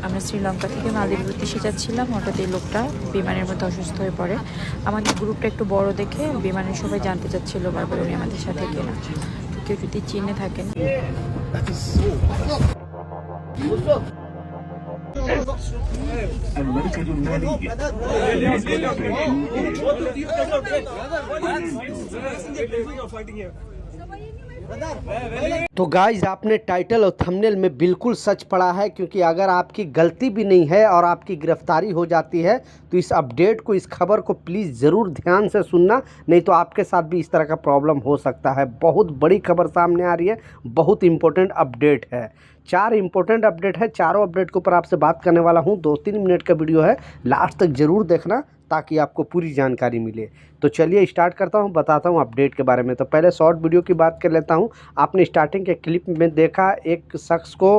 আমরা শ্রীলঙ্কা থেকে মালদ্বীপের উদ্দেশ্যে যাচ্ছিলাম। হঠাৎ এই লোকটা বিমানের মধ্যে অসুস্থ হয়ে পড়ে। আমাদের গ্রুপটা একটু বড় দেখে বিমানের সবাই জানতে চাচ্ছিল বারবার উনি আমাদের সাথে কিনা। তো কেউ যদি চিনে থাকেন। तो गाइज आपने टाइटल और थंबनेल में बिल्कुल सच पढ़ा है, क्योंकि अगर आपकी गलती भी नहीं है और आपकी गिरफ्तारी हो जाती है तो इस अपडेट को, इस खबर को प्लीज़ ज़रूर ध्यान से सुनना, नहीं तो आपके साथ भी इस तरह का प्रॉब्लम हो सकता है। बहुत बड़ी खबर सामने आ रही है, बहुत इंपॉर्टेंट अपडेट है। 4 इंपॉर्टेंट अपडेट है, चारों अपडेट के ऊपर आपसे बात करने वाला हूँ। 2-3 मिनट का वीडियो है, लास्ट तक ज़रूर देखना ताकि आपको पूरी जानकारी मिले। तो चलिए स्टार्ट करता हूँ, बताता हूँ अपडेट के बारे में। तो पहले शॉर्ट वीडियो की बात कर लेता हूँ। आपने स्टार्टिंग के क्लिप में देखा एक शख्स को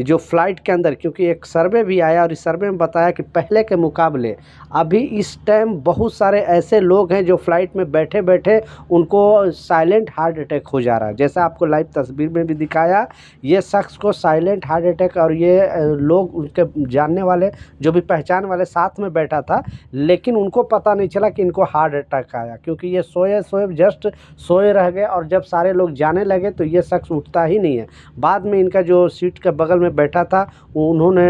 जो फ़्लाइट के अंदर, क्योंकि एक सर्वे भी आया और इस सर्वे में बताया कि पहले के मुकाबले अभी इस टाइम बहुत सारे ऐसे लोग हैं जो फ़्लाइट में बैठे बैठे उनको साइलेंट हार्ट अटैक हो जा रहा है। जैसा आपको लाइव तस्वीर में भी दिखाया, ये शख्स को साइलेंट हार्ट अटैक, और ये लोग उनके जानने वाले जो भी पहचान वाले साथ में बैठा था, लेकिन उनको पता नहीं चला कि इनको हार्ट अटैक आया, क्योंकि ये सोए जस्ट सोए रह गए। और जब सारे लोग जाने लगे तो ये शख्स उठता ही नहीं है। बाद में इनका जो सीट के बगल में बैठा था, उन्होंने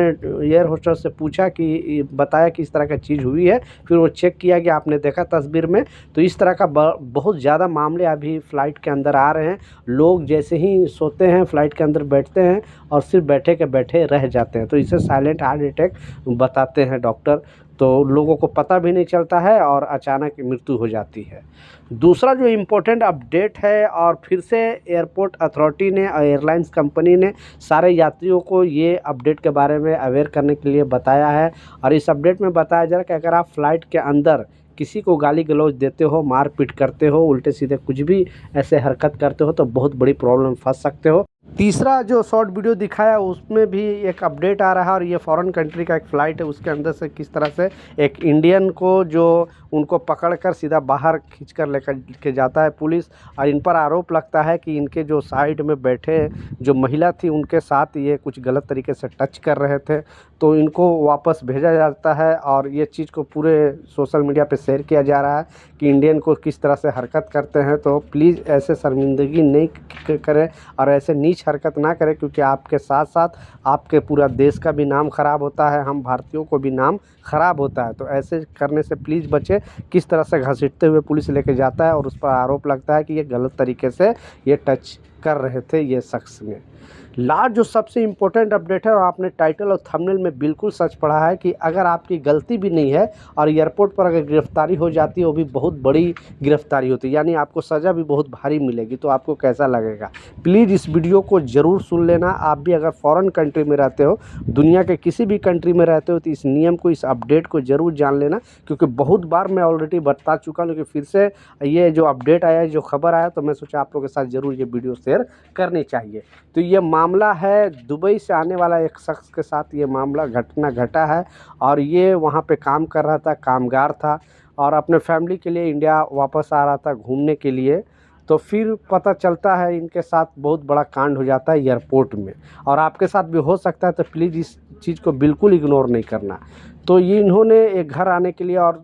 एयर होस्टेस से पूछा कि बताया कि इस तरह का चीज़ हुई है। फिर वो चेक किया कि आपने देखा तस्वीर में। तो इस तरह का बहुत ज़्यादा मामले अभी फ़्लाइट के अंदर आ रहे हैं। लोग जैसे ही सोते हैं फ़्लाइट के अंदर बैठते हैं और सिर्फ बैठे के बैठे रह जाते हैं। तो इसे साइलेंट हार्ट अटैक बताते हैं डॉक्टर। तो लोगों को पता भी नहीं चलता है और अचानक मृत्यु हो जाती है। दूसरा जो इम्पोर्टेंट अपडेट है, और फिर से एयरपोर्ट अथॉरिटी ने और एयरलाइंस कंपनी ने सारे यात्रियों को ये अपडेट के बारे में अवेयर करने के लिए बताया है। और इस अपडेट में बताया जा रहा है कि अगर आप फ़्लाइट के अंदर किसी को गाली गलौज देते हो, मारपीट करते हो, उल्टे सीधे कुछ भी ऐसे हरकत करते हो तो बहुत बड़ी प्रॉब्लम फंस सकते हो। तीसरा जो शॉर्ट वीडियो दिखाया उसमें भी एक अपडेट आ रहा है, और ये फॉरेन कंट्री का एक फ़्लाइट है, उसके अंदर से किस तरह से एक इंडियन को जो उनको पकड़कर सीधा बाहर खींचकर लेकर के जाता है पुलिस। और इन पर आरोप लगता है कि इनके जो साइड में बैठे जो महिला थी उनके साथ ये कुछ गलत तरीके से टच कर रहे थे, तो इनको वापस भेजा जाता है। और ये चीज़ को पूरे सोशल मीडिया पे शेयर किया जा रहा है कि इंडियन को किस तरह से हरकत करते हैं। तो प्लीज़ ऐसे शर्मिंदगी नहीं करें और ऐसे नीच हरकत ना करें, क्योंकि आपके साथ साथ आपके पूरा देश का भी नाम ख़राब होता है, हम भारतीयों को भी नाम ख़राब होता है। तो ऐसे करने से प्लीज़ बचें। किस तरह से घसीटते हुए पुलिस लेके जाता है और उस पर आरोप लगता है कि ये गलत तरीके से ये टच कर रहे थे ये शख्स ने। लास्ट जो सबसे इम्पोर्टेंट अपडेट है, और आपने टाइटल और थंबनेल में बिल्कुल सच पढ़ा है, कि अगर आपकी गलती भी नहीं है और एयरपोर्ट पर अगर गिरफ्तारी हो जाती है, वो भी बहुत बड़ी गिरफ्तारी होती है, यानी आपको सज़ा भी बहुत भारी मिलेगी, तो आपको कैसा लगेगा। प्लीज़ इस वीडियो को ज़रूर सुन लेना। आप भी अगर फॉरेन कंट्री में रहते हो, दुनिया के किसी भी कंट्री में रहते हो, तो इस नियम को, इस अपडेट को ज़रूर जान लेना, क्योंकि बहुत बार मैं ऑलरेडी बता चुका हूँ। लेकिन फिर से ये जो अपडेट आया, जो खबर आया, तो मैं सोचा आप लोगों के साथ ज़रूर ये वीडियो शेयर करनी चाहिए। तो ये मामला है दुबई से आने वाला एक शख्स के साथ ये मामला घटना घटा है, और ये वहाँ पे काम कर रहा था, कामगार था, और अपने फैमिली के लिए इंडिया वापस आ रहा था घूमने के लिए। तो फिर पता चलता है इनके साथ बहुत बड़ा कांड हो जाता है एयरपोर्ट में, और आपके साथ भी हो सकता है। तो प्लीज़ इस चीज़ को बिल्कुल इग्नोर नहीं करना। तो ये इन्होंने एक घर आने के लिए और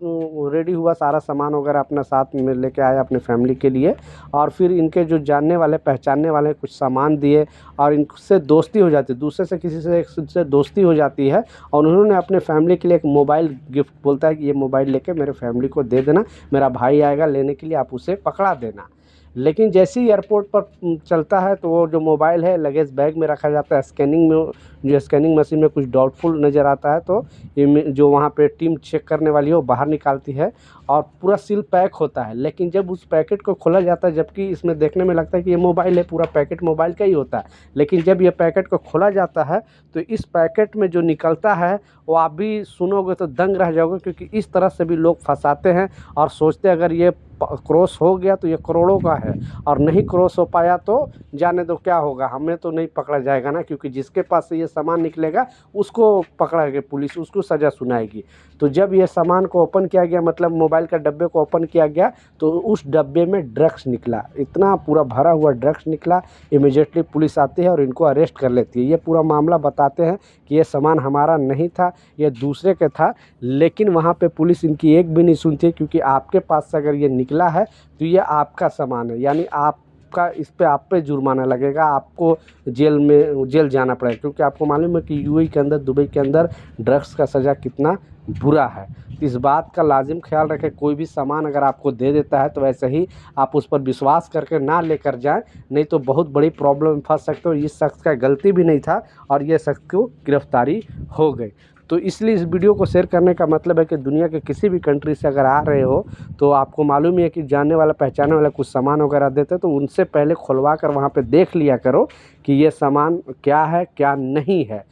रेडी हुआ, सारा सामान वगैरह अपना साथ में लेके आया अपने फैमिली के लिए, और फिर इनके जो जानने वाले पहचानने वाले कुछ सामान दिए, और इनसे दोस्ती हो जाती है, दूसरे से किसी से दोस्ती हो जाती है। और उन्होंने अपने फैमिली के लिए एक मोबाइल गिफ्ट, बोलता है कि ये मोबाइल लेके मेरे फैमिली को दे देना, मेरा भाई आएगा लेने के लिए, आप उसे पकड़ा देना। लेकिन जैसे ही एयरपोर्ट पर चलता है तो वो जो मोबाइल है लगेज बैग में रखा जाता है। स्कैनिंग में, जो स्कैनिंग मशीन में कुछ डाउटफुल नज़र आता है, तो जो वहाँ पे टीम चेक करने वाली है वो बाहर निकालती है, और पूरा सील पैक होता है। लेकिन जब उस पैकेट को खोला जाता है, जबकि इसमें देखने में लगता है कि ये मोबाइल है, पूरा पैकेट मोबाइल का ही होता है, लेकिन जब ये पैकेट को खोला जाता है तो इस पैकेट में जो निकलता है वो आप भी सुनोगे तो दंग रह जाओगे, क्योंकि इस तरह से भी लोग फंसाते हैं और सोचते हैं अगर ये क्रॉस हो गया तो ये करोड़ों का है, और नहीं क्रॉस हो पाया तो जाने दो क्या होगा, हमें तो नहीं पकड़ा जाएगा ना, क्योंकि जिसके पास से ये सामान निकलेगा उसको पकड़ेगी पुलिस, उसको सज़ा सुनाएगी। तो जब ये सामान को ओपन किया गया, मतलब मोबाइल का डब्बे को ओपन किया गया, तो उस डब्बे में ड्रग्स निकला, इतना पूरा भरा हुआ ड्रग्स निकला। इमीडिएटली पुलिस आती है और इनको अरेस्ट कर लेती है। ये पूरा मामला बताते हैं कि ये सामान हमारा नहीं था, ये दूसरे का था, लेकिन वहाँ पे पुलिस इनकी एक भी नहीं सुनती, क्योंकि आपके पास से अगर ये निकला है तो ये आपका सामान है, यानी आपका इस पे आप पे जुर्माना लगेगा, आपको जेल जाना पड़ेगा, क्योंकि आपको मालूम है कि यूएई के अंदर, दुबई के अंदर ड्रग्स का सज़ा कितना बुरा है। तो इस बात का लाजिम ख्याल रखें, कोई भी सामान अगर आपको दे देता है तो वैसे ही आप उस पर विश्वास करके ना लेकर जाएं, नहीं तो बहुत बड़ी प्रॉब्लम में फंस सकते हो। इस शख्स का गलती भी नहीं था और ये शख्स को गिरफ्तारी हो गई। तो इसलिए इस वीडियो को शेयर करने का मतलब है कि दुनिया के किसी भी कंट्री से अगर आ रहे हो तो आपको मालूम ही है कि जानने वाला पहचानने वाला कुछ सामान वगैरह देते, तो उनसे पहले खुलवा कर वहाँ पे देख लिया करो कि ये सामान क्या है क्या नहीं है।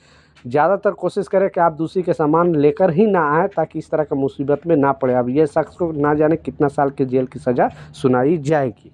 ज़्यादातर कोशिश करें कि आप दूसरी के सामान लेकर ही ना आए, ताकि इस तरह का मुसीबत में ना पड़े। अब ये शख्स को ना जाने कितना साल के जेल की सज़ा सुनाई जाएगी।